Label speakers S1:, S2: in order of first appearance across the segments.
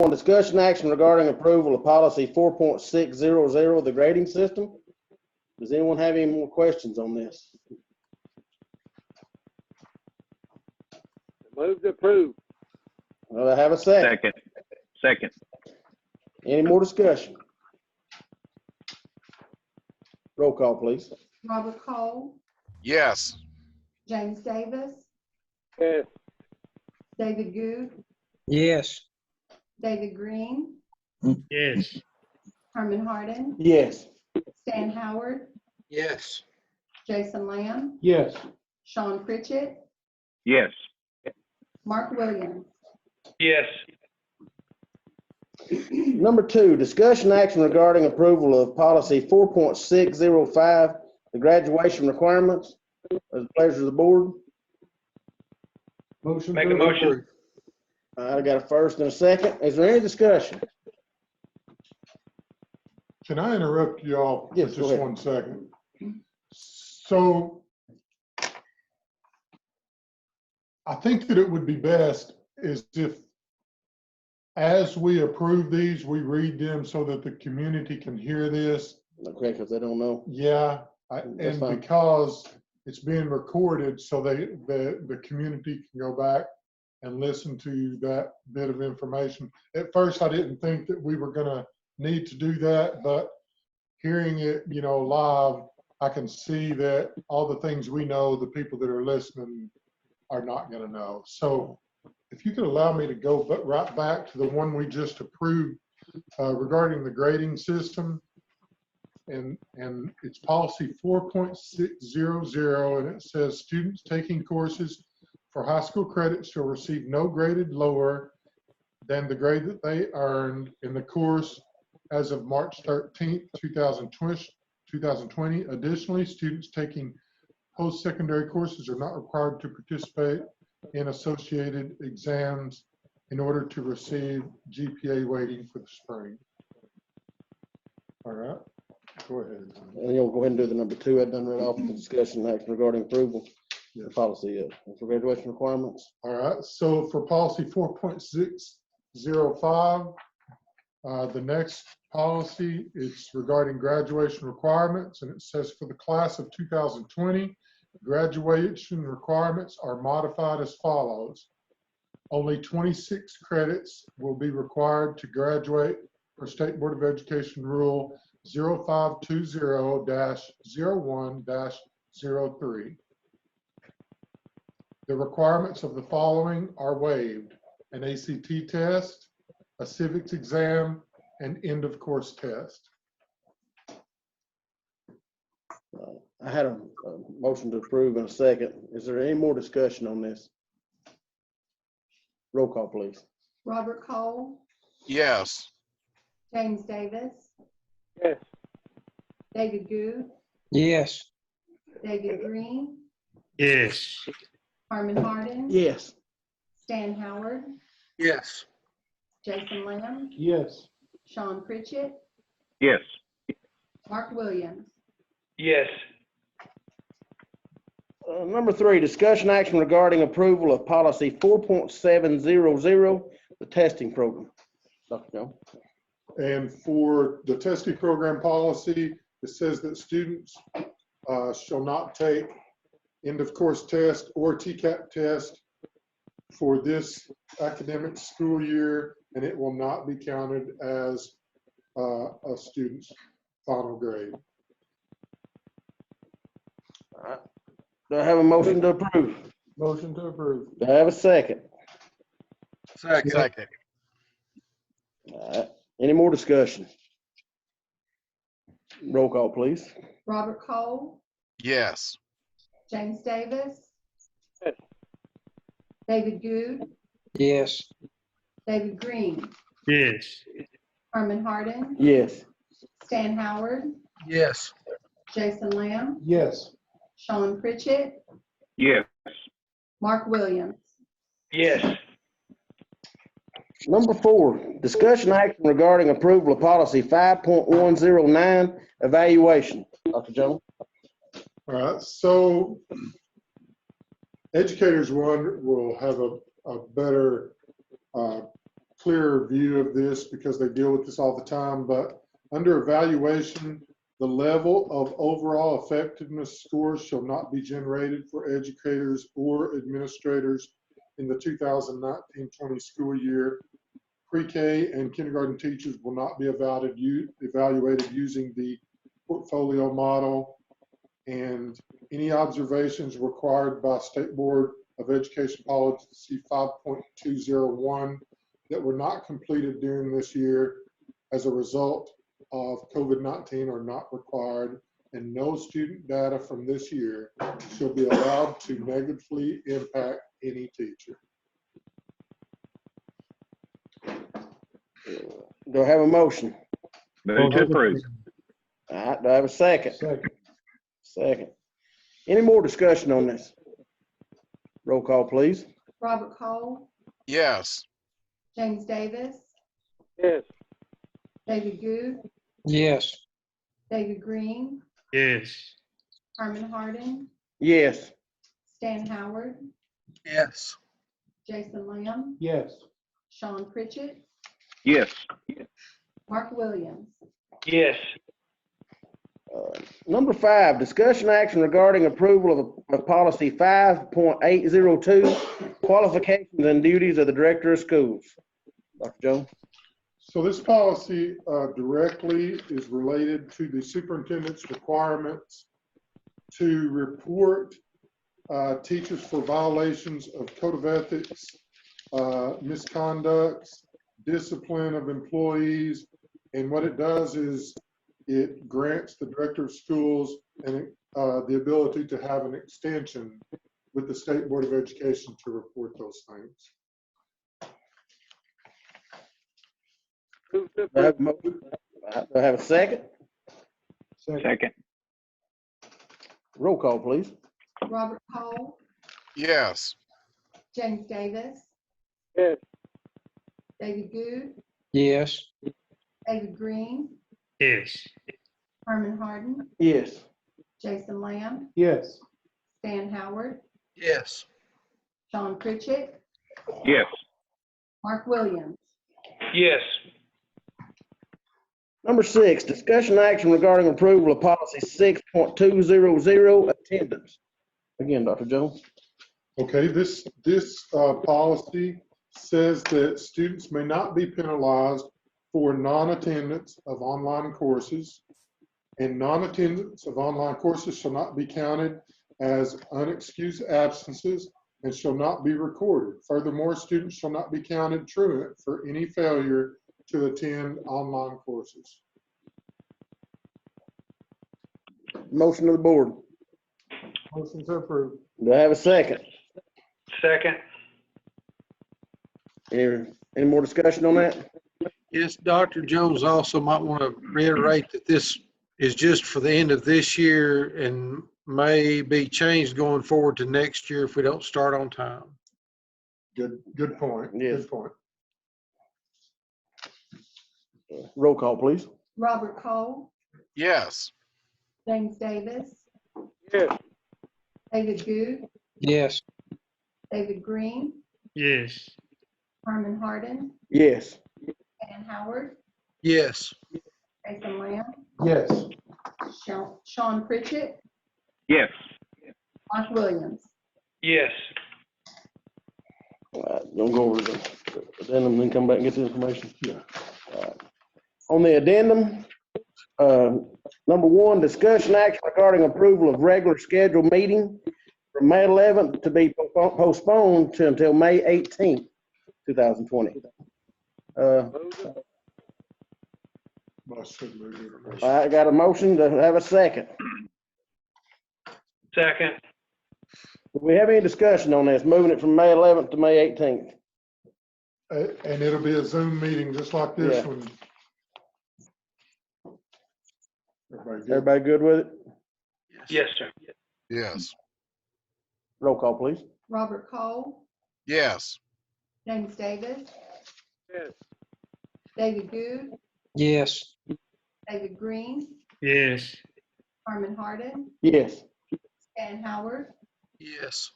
S1: 1, discussion action regarding approval of policy 4.600, the grading system. Does anyone have any more questions on this?
S2: Move to approve.
S1: I have a second.
S3: Second.
S1: Any more discussion? Roll call, please.
S4: Robert Cole,
S5: Yes.
S4: James Davis,
S2: Yes.
S4: David Good,
S6: Yes.
S4: David Green,
S6: Yes.
S4: Herman Hardin,
S1: Yes.
S4: Stan Howard,
S6: Yes.
S4: Jason Lamb,
S6: Yes.
S4: Sean Pritchett,
S3: Yes.
S4: Mark Williams.
S6: Yes.
S1: Number 2, discussion action regarding approval of policy 4.605, the graduation requirements. As the pleasure of the board.
S6: Motion.
S3: Make a motion.
S1: All right, I got a first and a second. Is there any discussion?
S7: Can I interrupt you all for
S1: Yes, go
S7: just
S1: ahead.
S7: 1 second? So I think that it would be best is if, as we approve these, we read them so that the community can hear this.
S1: Okay, because they don't know.
S7: Yeah,
S1: That's
S7: and
S1: fine.
S7: because it's being recorded, so the community can go back and listen to that bit of information. At first, I didn't think that we were gonna need to do that, but hearing it, live, I can see that all the things we know, the people that are listening are not gonna know. So if you could allow me to go right back to the one we just approved regarding the grading system. And it's policy 4.600, and it says students taking courses for high school credit shall receive no graded lower than the grade that they earned in the course as of March 13th, 2020. Additionally, students taking post-secondary courses are not required to participate in associated exams in order to receive GPA weighting for the spring. All right. Go ahead.
S1: And you'll go ahead and do the number 2. I've done right off the discussion action regarding approval. The policy for graduation requirements.
S7: All right, so for policy 4.605, the next policy, it's regarding graduation requirements, and it says for the class of 2020, graduation requirements are modified as follows. Only 26 credits will be required to graduate per State Board of Education Rule 0520-01-03. The requirements of the following are waived: an ACT test, a civics exam, and end of course test.
S1: I had a motion to approve in a second. Is there any more discussion on this? Roll call, please.
S4: Robert Cole,
S5: Yes.
S4: James Davis,
S2: Yes.
S4: David Good,
S6: Yes.
S4: David Green,
S6: Yes.
S4: Herman Hardin,
S1: Yes.
S4: Stan Howard,
S6: Yes.
S4: Jason Lamb,
S6: Yes.
S4: Sean Pritchett,
S3: Yes.
S4: Mark Williams.
S6: Yes.
S1: Number 3, discussion action regarding approval of policy 4.700, the testing program. Dr. Jones.
S7: And for the testing program policy, it says that students shall not take end of course test or TCAP test for this academic school year, and it will not be counted as a student's final grade.
S1: All right. Do I have a motion to approve?
S6: Motion to approve.
S1: Do I have a second?
S5: Second.
S1: All right. Any more discussion? Roll call, please.
S4: Robert Cole,
S5: Yes.
S4: James Davis,
S2: Yes.
S4: David Good,
S6: Yes.
S4: David Green,
S6: Yes.
S4: Herman Hardin,
S1: Yes.
S4: Stan Howard,
S6: Yes.
S4: Jason Lamb,
S6: Yes.
S4: Sean Pritchett,
S3: Yes.
S4: Mark Williams.
S6: Yes.
S1: Number 4, discussion action regarding approval of policy 5.109, evaluation. Dr. Jones.
S7: All right, so educators one will have a better clearer view of this because they deal with this all the time, but under evaluation, the level of overall effectiveness scores shall not be generated for educators or administrators in the 2019-20 school year. Pre-K and kindergarten teachers will not be evaluated using the portfolio model, and any observations required by State Board of Education Policy 5.201 that were not completed during this year as a result of COVID-19 are not required, and no student data from this year shall be allowed to negatively impact any teacher.
S1: Do I have a motion?
S3: Move to approve.
S1: All right, do I have a second?
S7: Second.
S1: Second. Any more discussion on this? Roll call, please.
S4: Robert Cole,
S5: Yes.
S4: James Davis,
S2: Yes.
S4: David Good,
S6: Yes.
S4: David Green,
S6: Yes.
S4: Herman Harding,
S1: Yes.
S4: Stan Howard,
S6: Yes.
S4: Jason Lamb,
S6: Yes.
S4: Sean Pritchett,
S3: Yes.
S4: Mark Williams.
S6: Yes.
S1: Number 5, discussion action regarding approval of policy 5.802, qualifications and duties of the director of schools. Dr. Jones?
S7: So this policy directly is related to the superintendent's requirements to report teachers for violations of code of ethics, misconducts, discipline of employees. And what it does is it grants the director of schools and the ability to have an extension with the State Board of Education to report those things.
S2: Move to
S1: Do I have
S2: approve.
S1: a motion? All right, do I have a second?
S3: Second.
S1: Roll call, please.
S4: Robert Cole,
S5: Yes.
S4: James Davis,
S2: Yes.
S4: David Good,
S6: Yes.
S4: David Green,
S6: Yes.
S4: Herman Harding,
S1: Yes.
S4: Jason Lamb,
S6: Yes.
S4: Stan Howard,
S6: Yes.
S4: Sean Pritchett,
S3: Yes.
S4: Mark Williams.
S6: Yes.
S1: Number 6, discussion action regarding approval of policy 6.200, attendance. Again, Dr. Jones?
S7: Okay, this policy says that students may not be penalized for non-attendance of online courses, and non-attendance of online courses shall not be counted as unexcused absences and shall not be recorded. Furthermore, students shall not be counted truant for any failure to attend online courses.
S1: Motion to the board.
S7: Motion to approve.
S1: Do I have a second?
S6: Second.
S1: Any more discussion on that?
S8: Yes, Dr. Jones also might want to reiterate that this is just for the end of this year and may be changed going forward to next year if we don't start on time.
S7: Good point.
S1: Yes.
S7: Good point.
S1: Roll call, please.
S4: Robert Cole,
S5: Yes.
S4: James Davis,
S2: Yes.
S4: David Good,
S6: Yes.
S4: David Green,
S6: Yes.
S4: Herman Harding,
S1: Yes.
S4: Stan Howard,
S8: Yes.
S4: Jason Lamb,
S7: Yes.
S4: Sean Pritchett,
S3: Yes.
S4: Mark Williams.
S6: Yes.
S1: All right, don't go over the addendum and then come back and get the information.
S7: Yeah.
S1: All right. On the addendum, number 1, discussion action regarding approval of regular scheduled meeting from May 11th to be postponed to until May 18th, 2020.
S2: Move to
S7: I should move it.
S1: I got a motion to have a second.
S6: Second.
S1: Do we have any discussion on this, moving it from May 11th to May 18th?
S7: And it'll be a Zoom meeting just like this
S1: Yeah.
S7: one. Everybody good?
S1: Everybody good with it?
S6: Yes, sir.
S5: Yes.
S1: Roll call, please.
S4: Robert Cole,
S5: Yes.
S4: James Davis,
S2: Yes.
S4: David Good,
S6: Yes.
S4: David Green,
S6: Yes.
S4: Herman Harding,
S1: Yes.
S4: Stan Howard,
S8: Yes.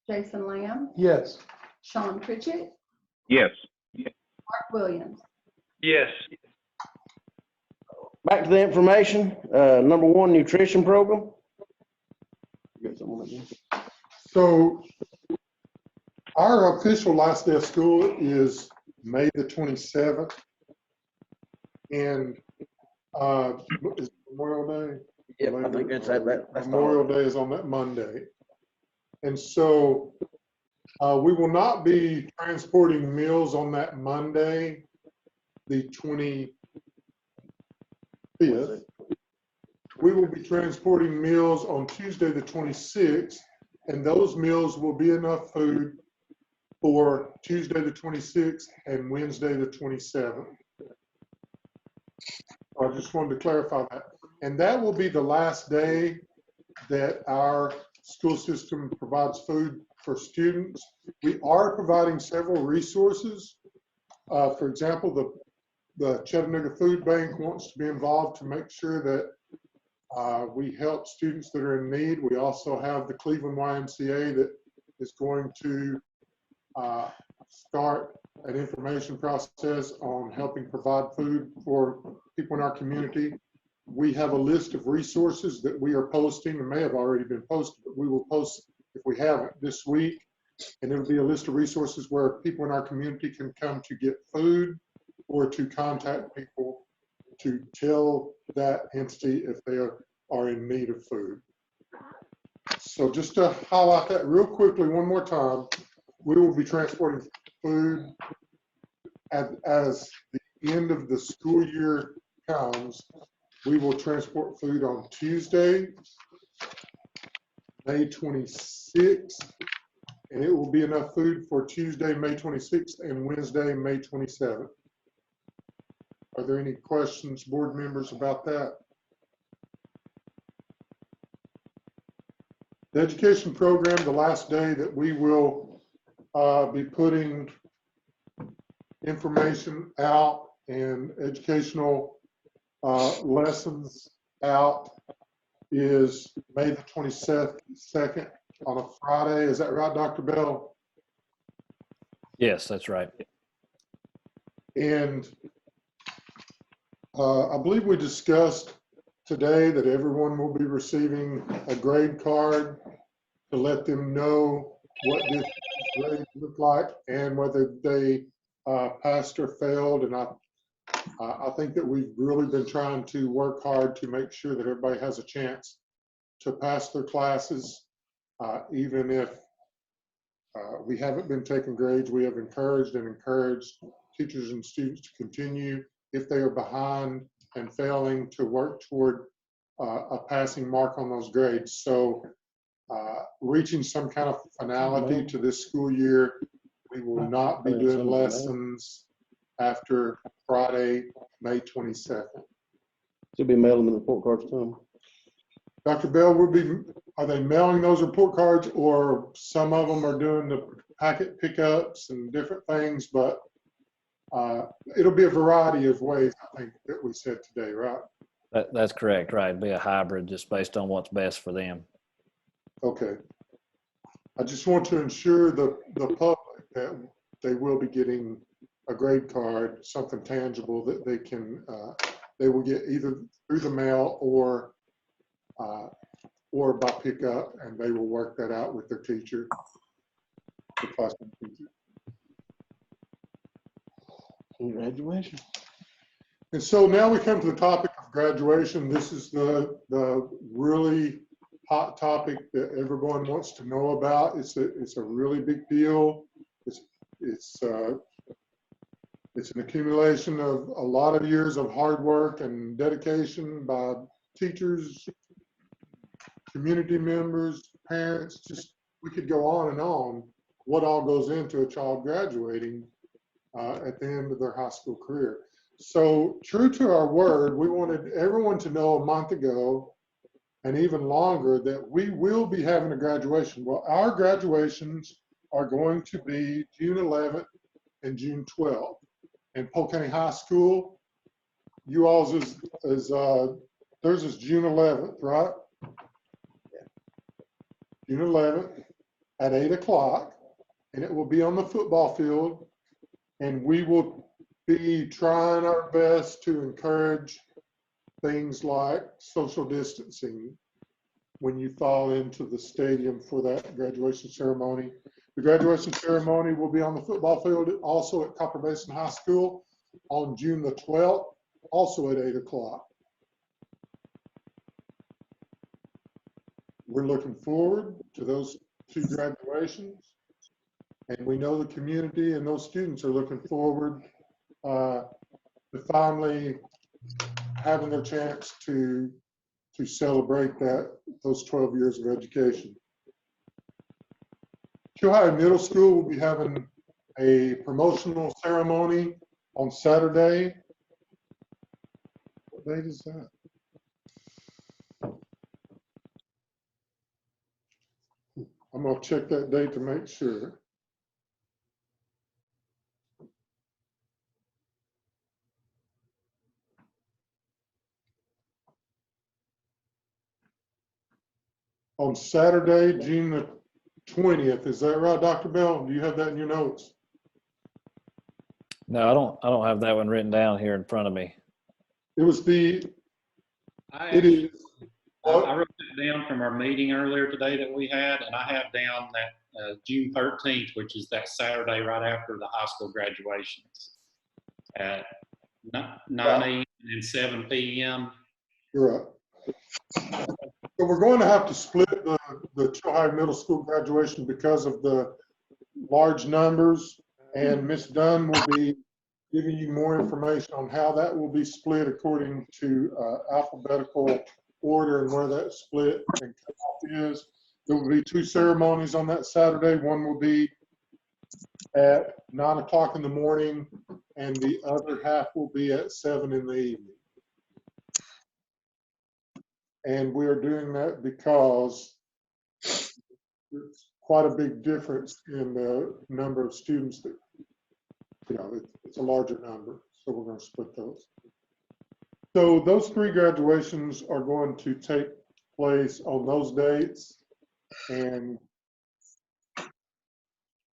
S4: Jason Lamb,
S7: Yes.
S4: Sean Pritchett,
S3: Yes.
S4: Williams.
S6: Yes.
S1: Back to the information, number one, nutrition program. You got something like that?
S7: So our official last day of school is May the 27th. And is Memorial Day?
S1: Yep, I think that's that. That's the
S7: Memorial
S1: holiday.
S7: Day is on that Monday. And so we will not be transporting meals on that Monday, the 25th. We will be transporting meals on Tuesday, the 26th, and those meals will be enough food for Tuesday, the 26th and Wednesday, the 27th. I just wanted to clarify that. And that will be the last day that our school system provides food for students. We are providing several resources. For example, the Chattanooga Food Bank wants to be involved to make sure that we help students that are in need. We also have the Cleveland YMCA that is going to start an information process on helping provide food for people in our community. We have a list of resources that we are posting, and may have already been posted, but we will post, if we haven't, this week. And it'll be a list of resources where people in our community can come to get food or to contact people to tell that entity if they are in need of food. So just to highlight that real quickly one more time, we will be transporting food as the end of the school year comes. We will transport food on Tuesday, May 26th, and it will be enough food for Tuesday, May 26th and Wednesday, May 27th. Are there any questions, board members, about that? The education program, the last day that we will be putting information out and educational lessons out is May the 22nd on a Friday. Is that right, Dr. Bell?
S9: Yes, that's right.
S7: And I believe we discussed today that everyone will be receiving a grade card to let them know what this grade looked like and whether they passed or failed. And I think that we've really been trying to work hard to make sure that everybody has a chance to pass their classes, even if we haven't been taking grades. We have encouraged teachers and students to continue, if they are behind and failing, to work toward a passing mark on those grades. So reaching some kind of finality to this school year, we will not be doing lessons after Friday, May 22nd.
S1: Should be mailing the report cards to them.
S7: Dr. Bell, are they mailing those report cards, or some of them are doing the packet pickups and different things, but it'll be a variety of ways, I think, that we said today, right?
S9: That's correct, right? It'd be a hybrid just based on what's best for them.
S7: Okay. I just want to ensure the public that they will be getting a grade card, something tangible that they can, they will get either through the mail or by pickup, and they will work that out with their teacher, the classroom teacher.
S1: Graduation.
S7: And so now we come to the topic of graduation. This is the really hot topic that everyone wants to know about. It's a really big deal. It's an accumulation of a lot of years of hard work and dedication by teachers, community members, parents. Just, we could go on what all goes into a child graduating at the end of their high school career. So true to our word, we wanted everyone to know a month ago and even longer that we will be having a graduation. Well, our graduations are going to be June 11th and June 12th. And Polk County High School, you all's is theirs is June 11th, right? June 11th at 8 o'clock, and it will be on the football field. And we will be trying our best to encourage things like social distancing when you fall into the stadium for that graduation ceremony. The graduation ceremony will be on the football field, also at Copper Basin High School on June the 12th, also at 8 o'clock. We're looking forward to those two graduations, and we know the community and those students are looking forward to finally having their chance to celebrate those 12 years of education. Ohio Middle School will be having a promotional ceremony on Saturday. What date is that? I'm gonna check that date to make sure. On Saturday, June the 20th. Is that right, Dr. Bell? Do you have that in your notes?
S9: No, I don't have that one written down here in front of me.
S7: It was the,
S10: I
S7: it is.
S10: I wrote it down from our meeting earlier today that we had, and I have down that June 13th, which is that Saturday right after the high school graduations at 9 a.m. and 7 p.m.
S7: You're right. So we're going to have to split the Ohio Middle School graduation because of the large numbers, and Ms. Dunn will be giving you more information on how that will be split according to alphabetical order and where that split and cutoff is. There will be two ceremonies on that Saturday. One will be at 9 o'clock in the morning, and the other half will be at 7 in the evening. And we are doing that because there's quite a big difference in the number of students that, it's a larger number. So we're going to split those. So those three graduations are going to take place on those dates. And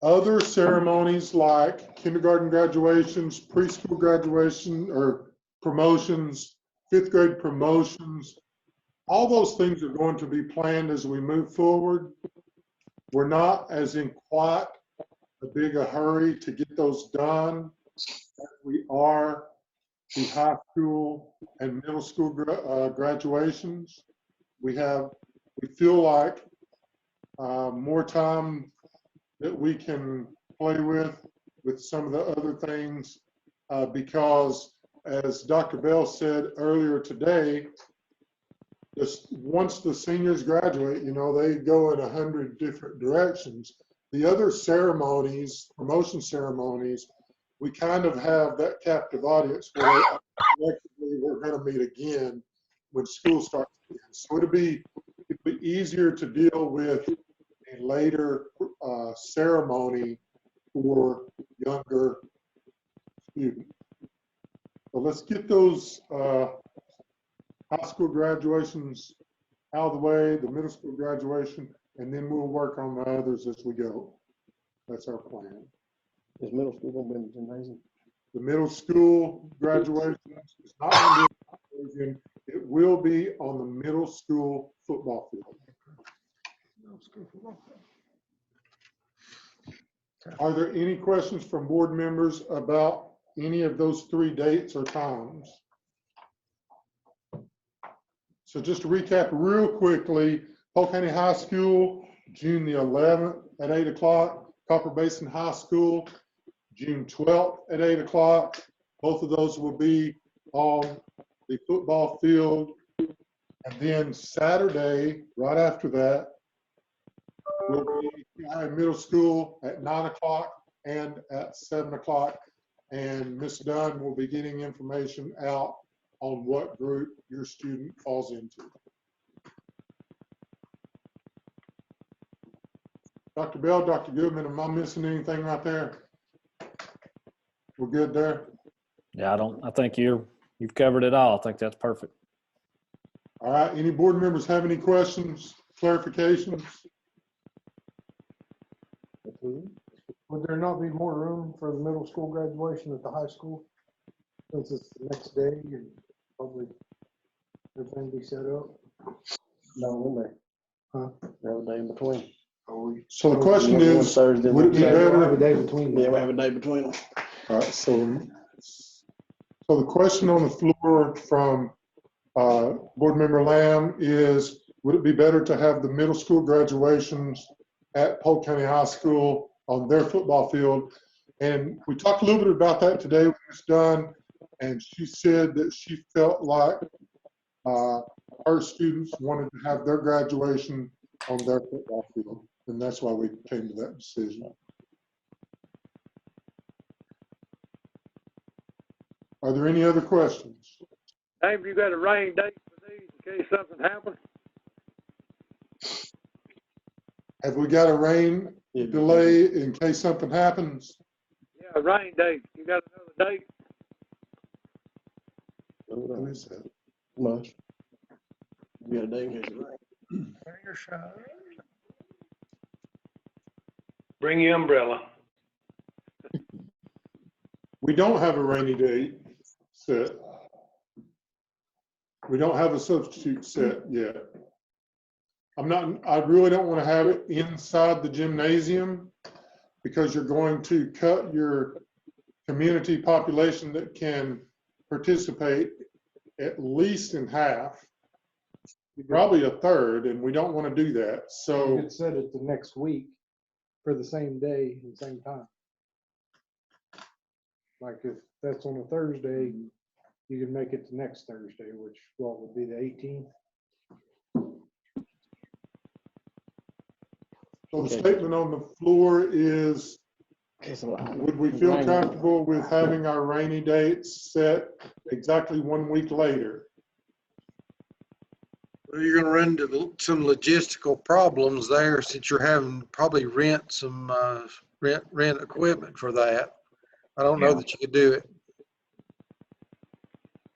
S7: other ceremonies like kindergarten graduations, preschool graduation or promotions, fifth grade promotions, all those things are going to be planned as we move forward. We're not as in quite a big a hurry to get those done as we are the high school and middle school graduations. We feel like more time that we can play with some of the other things because, as Dr. Bell said earlier today, just once the seniors graduate, they go in 100 different directions. The other ceremonies, promotion ceremonies, we kind of have that captive audience where we're going to meet again when school starts again. So it'll be easier to deal with a later ceremony for younger students. So let's get those high school graduations out of the way, the middle school graduation, and then we'll work on the others as we go. That's our plan.
S1: Is middle school going to be in the gymnasium?
S7: The middle school graduation is not going to be in the gymnasium. It will be on the middle school football field. Are there any questions from board members about any of those three dates or times? So just to recap real quickly, Polk County High School, June the 11th at 8 o'clock. Copper Basin High School, June 12th at 8 o'clock. Both of those will be on the football field. And then Saturday, right after that, will be middle school at 9 o'clock and at 7 o'clock. And Ms. Dunn will be getting information out on what group your student falls into. Dr. Bell, Dr. Goodman, am I missing anything right there? We're good there?
S9: Yeah, I think you've covered it all. I think that's perfect.
S7: All right, any board members have any questions, clarifications?
S11: Would there not be more room for the middle school graduation at the high school? Since it's the next day and probably everything be set up.
S1: No, one day.
S11: Huh?
S1: Have a day in between.
S7: So the question
S1: One
S7: is,
S1: Thursday,
S7: would it be
S1: one
S11: Yeah, we'll have a
S7: better?
S11: day between
S1: Yeah,
S11: them.
S1: we have a day between them.
S7: All right, so the question on the floor from Board Member Lamb is, would it be better to have the middle school graduations at Polk County High School on their football field? And we talked a little bit about that today when it's done, and she said that she felt like her students wanted to have their graduation on their football field, and that's why we came to that decision. Are there any other questions?
S2: Dave, you got a rain date for these in case something happens?
S7: Have we got a rain delay in case something happens?
S2: Yeah, rain date. You got another date?
S7: Who is that?
S1: Much. We got a day in case it rains.
S6: Bring your umbrella.
S7: We don't have a rainy date set. We don't have a substitute set yet. I really don't want to have it inside the gymnasium because you're going to cut your community population that can participate at least in half, probably a third, and we don't want to do that.
S11: You
S7: So
S11: could set it the next week for the same day and same time. Like if that's on a Thursday, you can make it the next Thursday, which what would be the 18th.
S7: So the statement on the floor is, would we feel comfortable with having our rainy dates set exactly 1 week later?
S8: Well, you're gonna run into some logistical problems there since you're having to probably rent some, rent equipment for that. I don't know that you could do it.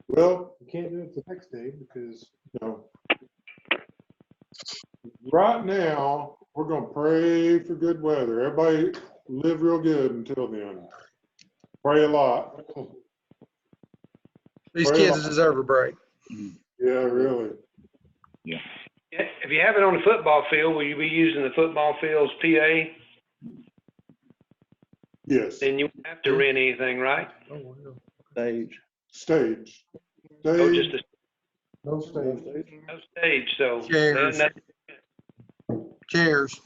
S7: Well,
S11: You can't do it the next day because
S7: no. Right now, we're gonna pray for good weather. Everybody live real good until then. Pray a lot.
S8: These
S7: Pray a
S8: kids
S7: lot.
S8: deserve a break.
S7: Yeah, really.
S6: If you have it on the football field, will you be using the football field's PA?
S7: Yes.
S6: Then you won't have to rent anything, right?
S1: Stage.
S7: Stage.
S6: Oh,
S7: Stage.
S6: just
S11: no stage.
S6: no stage, so.
S8: Chairs. Chairs.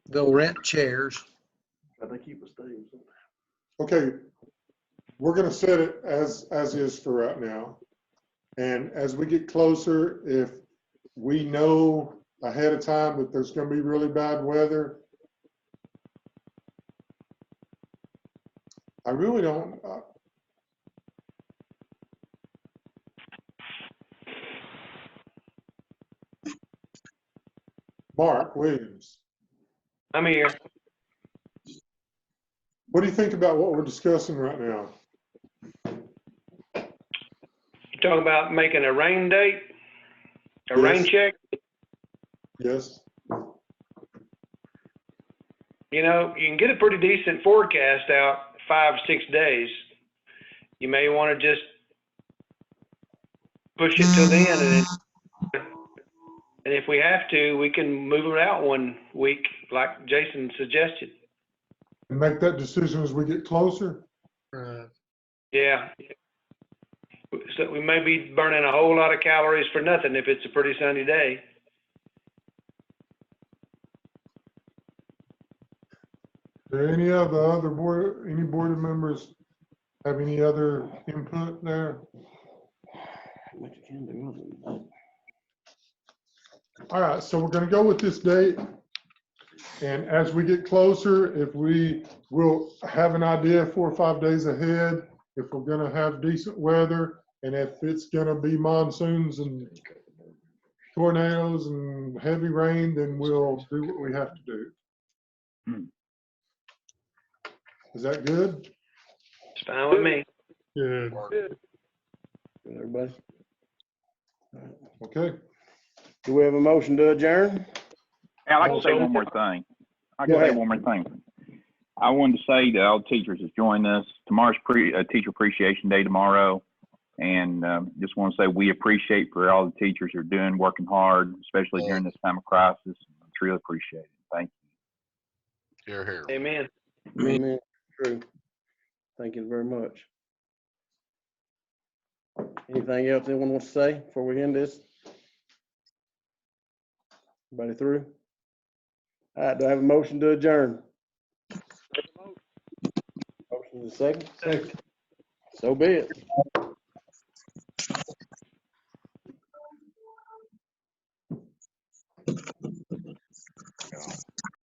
S8: They'll rent chairs.
S1: But they keep a stage.
S7: Okay, we're gonna set it as is for right now. And as we get closer, if we know ahead of time that there's gonna be really bad weather, I really don't, Mark Williams,
S6: I'm here.
S7: what do you think about what we're discussing right now?
S6: You talking about making a rain date? A rain
S7: Yes.
S6: check?
S7: Yes?
S6: You know, you can get a pretty decent forecast out 5, 6 days. You may want to just push it till then, and if we have to, we can move it out 1 week, like Jason suggested.
S7: And make that decision as we get closer?
S6: Yeah. So we may be burning a whole lot of calories for nothing if it's a pretty sunny day.
S7: Do any of the other board members have any other input there?
S1: What you can do.
S7: All right, so we're gonna go with this date. And as we get closer, if we will have an idea 4 or 5 days ahead, if we're gonna have decent weather, and if it's gonna be monsoons and tornadoes and heavy rain, then we'll do what we have to do. Is that good?
S6: It's fine with me.
S7: Good.
S1: Everybody?
S7: Okay.
S1: Do we have a motion to adjourn?
S3: I'd like to say
S6: Also-
S3: one more thing. I
S1: Go
S3: can say
S1: ahead.
S3: one more thing. I wanted to say to all the teachers that's joined us, tomorrow's Teacher Appreciation Day tomorrow. And just want to say we appreciate for all the teachers who are doing, working hard, especially during this time of crisis. It's really appreciated. Thank you.
S5: Here, here.
S6: Amen.
S1: Amen. True. Thank you very much. Anything else anyone wants to say before we end this? Everybody through? All right, do I have a motion to adjourn? Motion is second.
S11: Second.
S1: So be it.